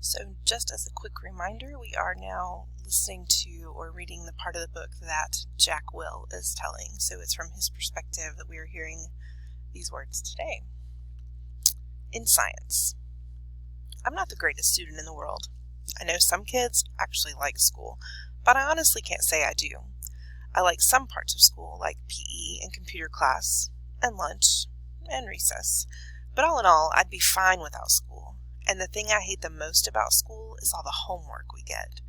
So just as a quick reminder, we are now listening to or reading the part of the book that Jack Will is telling. So it's from his perspective that we are hearing these words today. In science. I'm not the greatest student in the world. I know some kids actually like school, but I honestly can't say I do. I like some parts of school, like PE and computer class, and lunch, and recess. But all in all, I'd be fine without school. And the thing I hate the most about school is all the homework we get.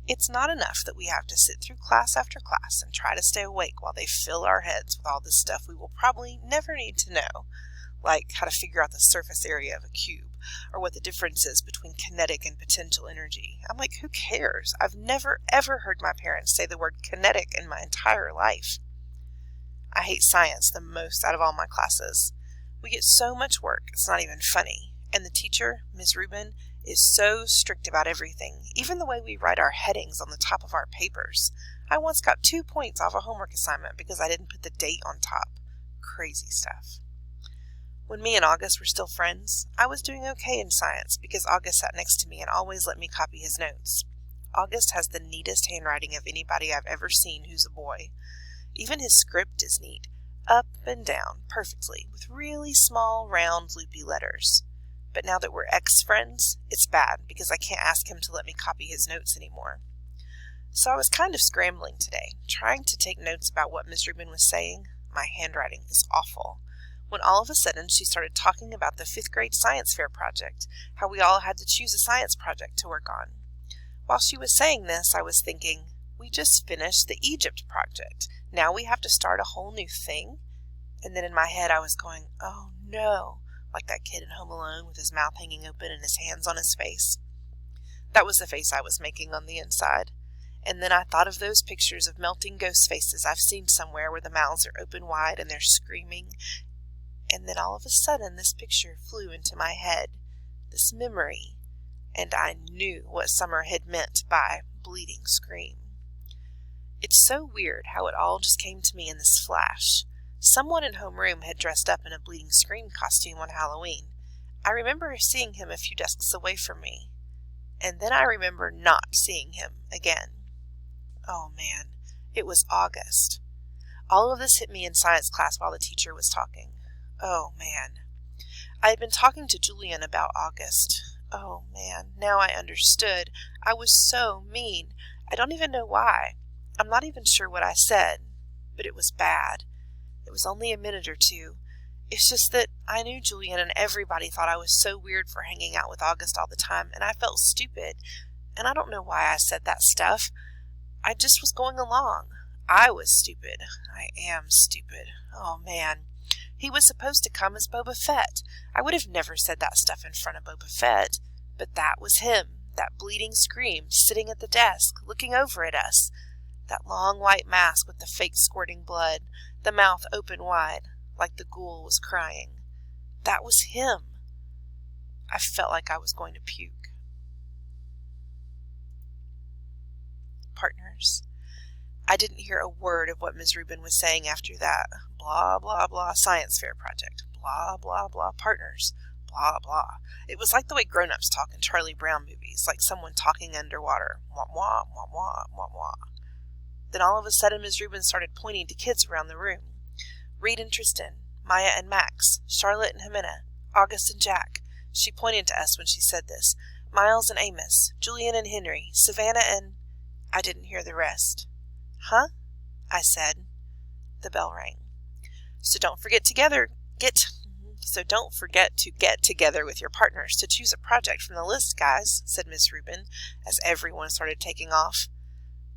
It's not enough that we have to sit through class after class and try to stay awake while they fill our heads with all this stuff we will probably never need to know, like how to figure out the surface area of a cube, or what the difference is between kinetic and potential energy. I'm like, who cares? I've never ever heard my parents say the word kinetic in my entire life. I hate science the most out of all my classes. We get so much work, it's not even funny. And the teacher, Ms. Rubin, is so strict about everything, even the way we write our headings on the top of our papers. I once got 2 points off a homework assignment because I didn't put the date on top. Crazy stuff. When me and August were still friends, I was doing okay in science because August sat next to me and always let me copy his notes. August has the neatest handwriting of anybody I've ever seen who's a boy. Even his script is neat, up and down, perfectly, with really small, round, loopy letters. But now that we're ex-friends, it's bad because I can't ask him to let me copy his notes anymore. So I was kind of scrambling today, trying to take notes about what Ms. Rubin was saying. My handwriting is awful. When all of a sudden she started talking about the 5th grade science fair project, how we all had to choose a science project to work on. While she was saying this, I was thinking, we just finished the Egypt project. Now we have to start a whole new thing? And then in my head I was going, oh no, like that kid in Home Alone with his mouth hanging open and his hands on his face. That was the face I was making on the inside. And then I thought of those pictures of melting ghost faces I've seen somewhere where the mouths are open wide and they're screaming. And then all of a sudden this picture flew into my head, this memory, and I knew what Summer had meant by bleeding scream. It's so weird how it all just came to me in this flash. Someone in homeroom had dressed up in a bleeding scream costume on Halloween. I remember seeing him a few desks away from me, and then I remember not seeing him again. Oh man, it was August. All of this hit me in science class while the teacher was talking. Oh man. I had been talking to Julian about August. Oh man, now I understood. I was so mean. I don't even know why. I'm not even sure what I said, but it was bad. It was only a minute or two. It's just that I knew Julian and everybody thought I was so weird for hanging out with August all the time, and I felt stupid. And I don't know why I said that stuff. I just was going along. I was stupid. I am stupid. Oh man. He was supposed to come as Boba Fett. I would have never said that stuff in front of Boba Fett. But that was him, that bleeding scream, sitting at the desk, looking over at us. That long white mask with the fake squirting blood, the mouth open wide, like the ghoul was crying. That was him. I felt like I was going to puke. Partners. I didn't hear a word of what Ms. Rubin was saying after that. Blah, blah, blah, science fair project. Blah, blah, blah, partners. Blah, blah. It was like the way grown-ups talk in Charlie Brown movies, like someone talking underwater. Wah, wah, wah, wah, wah, wah. Then all of a sudden Ms. Rubin started pointing to kids around the room. Reed and Tristan, Maya and Max, Charlotte and Jimena, August and Jack. She pointed to us when she said this. Miles and Amos, Julian and Henry, Savannah and... I didn't hear the rest. Huh? I said. The bell rang. So don't forget to get together with your partners to choose a project from the list, guys, said Miss Rubin, as everyone started taking off.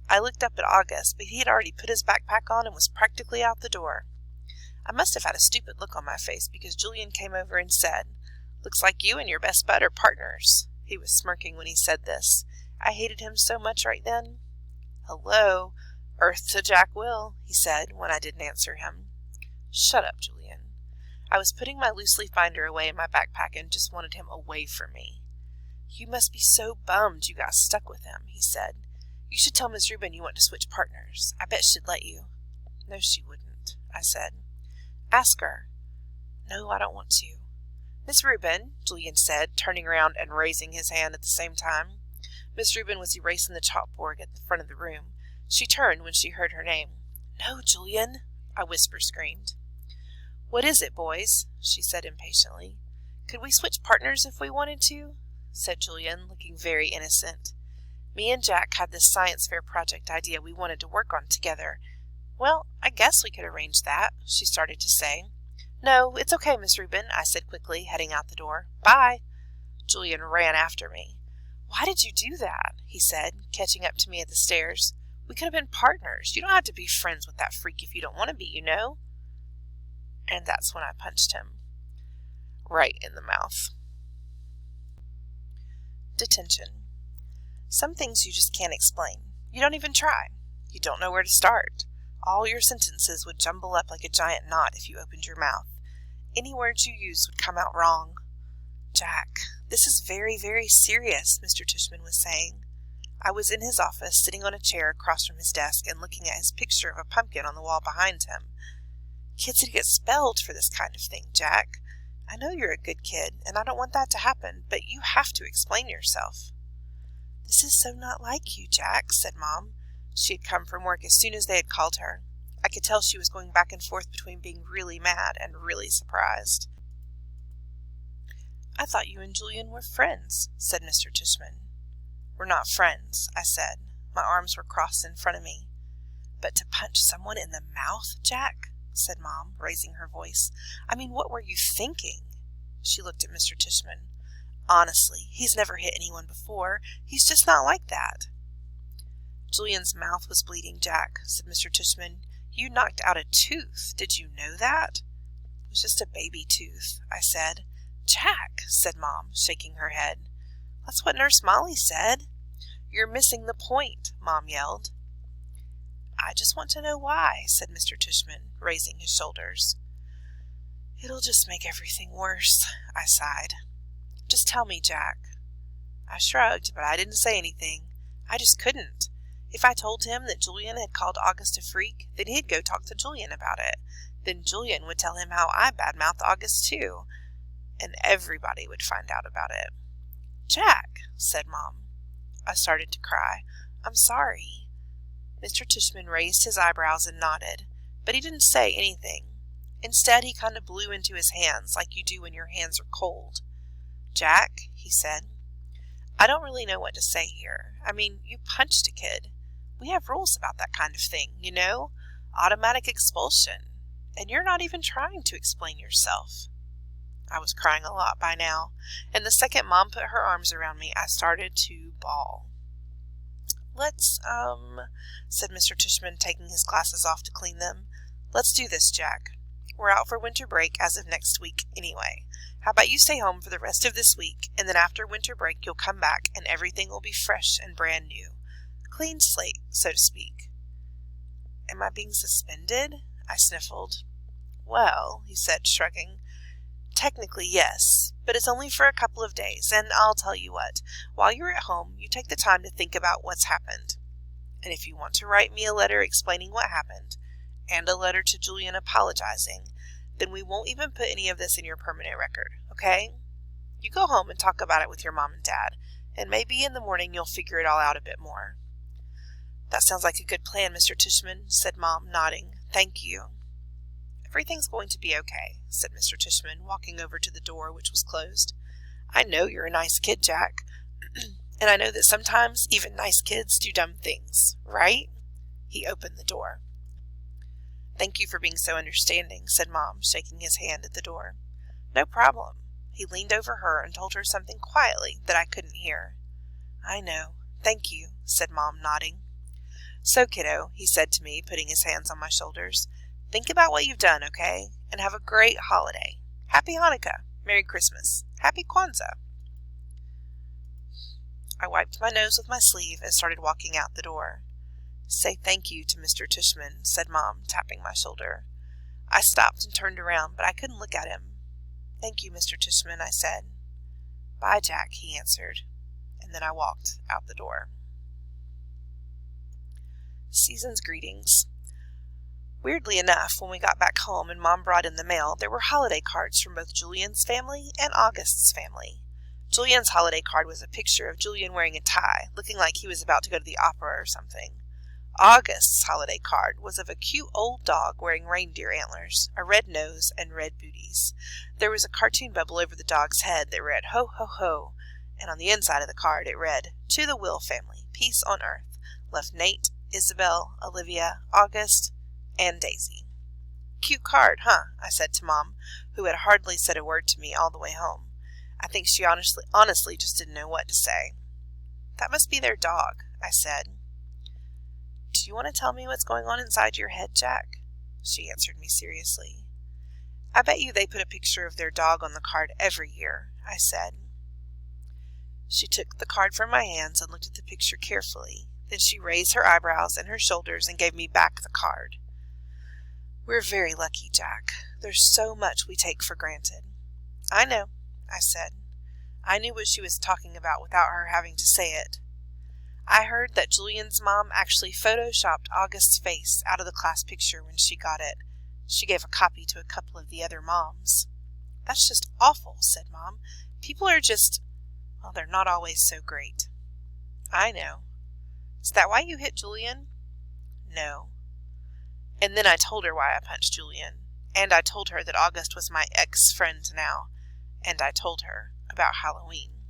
I looked up at August, but he had already put his backpack on and was practically out the door. I must have had a stupid look on my face because Julian came over and said, "Looks like you and your best bud are partners." He was smirking when he said this. I hated him so much right then. "Hello, Earth to Jack Will," he said when I didn't answer him. Shut up, Julian. I was putting my loose leaf binder away in my backpack and just wanted him away from me. "You must be so bummed you got stuck with him," he said. "You should tell Ms. Rubin you want to switch partners. I bet she'd let you." "No, she wouldn't," I said. "Ask her." "No, I don't want to." Miss Rubin, Julian said, turning around and raising his hand at the same time. Miss Rubin was erasing the chalkboard at the front of the room. She turned when she heard her name. "No, Julian," I whisper-screamed. "What is it, boys?" she said impatiently. "Could we switch partners if we wanted to?" said Julian, looking very innocent. "Me and Jack had this science fair project idea we wanted to work on together." "Well, I guess we could arrange that," she started to say. "No, it's okay, Miss Rubin," I said quickly, heading out the door. "Bye." Julian ran after me. "Why did you do that?" he said, catching up to me at the stairs. "We could have been partners. You don't have to be friends with that freak if you don't want to be, you know." And that's when I punched him. Right in the mouth. Detention. Some things you just can't explain. You don't even try. You don't know where to start. All your sentences would jumble up like a giant knot if you opened your mouth. Any words you used would come out wrong. "Jack, this is very, very serious," Mr. Tushman was saying. I was in his office, sitting on a chair across from his desk and looking at his picture of a pumpkin on the wall behind him. "Kids would get expelled for this kind of thing, Jack. I know you're a good kid, and I don't want that to happen, but you have to explain yourself." "This is so not like you, Jack," said Mom. She had come from work as soon as they had called her. I could tell she was going back and forth between being really mad and really surprised. "I thought you and Julian were friends," said Mr. Tushman. "We're not friends," I said. My arms were crossed in front of me. "But to punch someone in the mouth, Jack?" said Mom, raising her voice. "I mean, what were you thinking?" She looked at Mr. Tushman. "Honestly, he's never hit anyone before. He's just not like that." "Julian's mouth was bleeding, Jack," said Mr. Tushman. "You knocked out a tooth. Did you know that?" "It was just a baby tooth," I said. "Jack," said Mom, shaking her head. "That's what Nurse Molly said." "You're missing the point," Mom yelled. "I just want to know why," said Mr. Tushman, raising his shoulders. "It'll just make everything worse," I sighed. "Just tell me, Jack." I shrugged, but I didn't say anything. I just couldn't. If I told him that Julian had called August a freak, then he'd go talk to Julian about it. Then Julian would tell him how I badmouthed August too. And everybody would find out about it. "Jack," said Mom. I started to cry. "I'm sorry." Mr. Tushman raised his eyebrows and nodded, but he didn't say anything. Instead, he kind of blew into his hands like you do when your hands are cold. "Jack," he said, "I don't really know what to say here. I mean, you punched a kid. We have rules about that kind of thing, you know? Automatic expulsion. And you're not even trying to explain yourself." I was crying a lot by now, and the second Mom put her arms around me, I started to bawl. "Let's, said Mr. Tushman, taking his glasses off to clean them. "Let's do this, Jack. We're out for winter break as of next week anyway. How about you stay home for the rest of this week, and then after winter break you'll come back and everything will be fresh and brand new. Clean slate, so to speak." "Am I being suspended?" I sniffled. "Well," he said, shrugging, "technically, yes, but it's only for a couple of days, and I'll tell you what, while you're at home, you take the time to think about what's happened. And if you want to write me a letter explaining what happened, and a letter to Julian apologizing, then we won't even put any of this in your permanent record, okay? You go home and talk about it with your Mom and Dad, and maybe in the morning you'll figure it all out a bit more." "That sounds like a good plan, Mr. Tushman," said Mom, nodding. "Thank you." "Everything's going to be okay," said Mr. Tushman, walking over to the door, which was closed. "I know you're a nice kid, Jack, and I know that sometimes even nice kids do dumb things, right?" He opened the door. "Thank you for being so understanding," said Mom, shaking his hand at the door. "No problem." He leaned over her and told her something quietly that I couldn't hear. "I know. Thank you," said Mom, nodding. "So, kiddo," he said to me, putting his hands on my shoulders, "think about what you've done, okay? And have a great holiday. Happy Hanukkah. Merry Christmas. Happy Kwanzaa." I wiped my nose with my sleeve and started walking out the door. "Say thank you to Mr. Tushman," said Mom, tapping my shoulder. I stopped and turned around, but I couldn't look at him. "Thank you, Mr. Tushman," I said. "Bye, Jack," he answered, and then I walked out the door. Season's greetings. Weirdly enough, when we got back home and Mom brought in the mail, there were holiday cards from both Julian's family and August's family. Julian's holiday card was a picture of Julian wearing a tie, looking like he was about to go to the opera or something. August's holiday card was of a cute old dog wearing reindeer antlers, a red nose, and red booties. There was a cartoon bubble over the dog's head that read, "Ho, ho, ho," and on the inside of the card it read, "To the Will family, peace on earth. Left Nate, Isabel, Olivia, August, and Daisy." "Cute card, huh?" I said to Mom, who had hardly said a word to me all the way home. I think she honestly just didn't know what to say. "That must be their dog," I said. "Do you want to tell me what's going on inside your head, Jack?" She answered me seriously. "I bet you they put a picture of their dog on the card every year," I said. She took the card from my hands and looked at the picture carefully. Then she raised her eyebrows and her shoulders and gave me back the card. "We're very lucky, Jack. There's so much we take for granted." "I know," I said. I knew what she was talking about without her having to say it. "I heard that Julian's mom actually photoshopped August's face out of the class picture when she got it. She gave a copy to a couple of the other moms." "That's just awful," said Mom. "People are just, well, they're not always so great." "I know." "Is that why you hit Julian?" "No." And then I told her why I punched Julian. And I told her that August was my ex-friend now. And I told her about Halloween.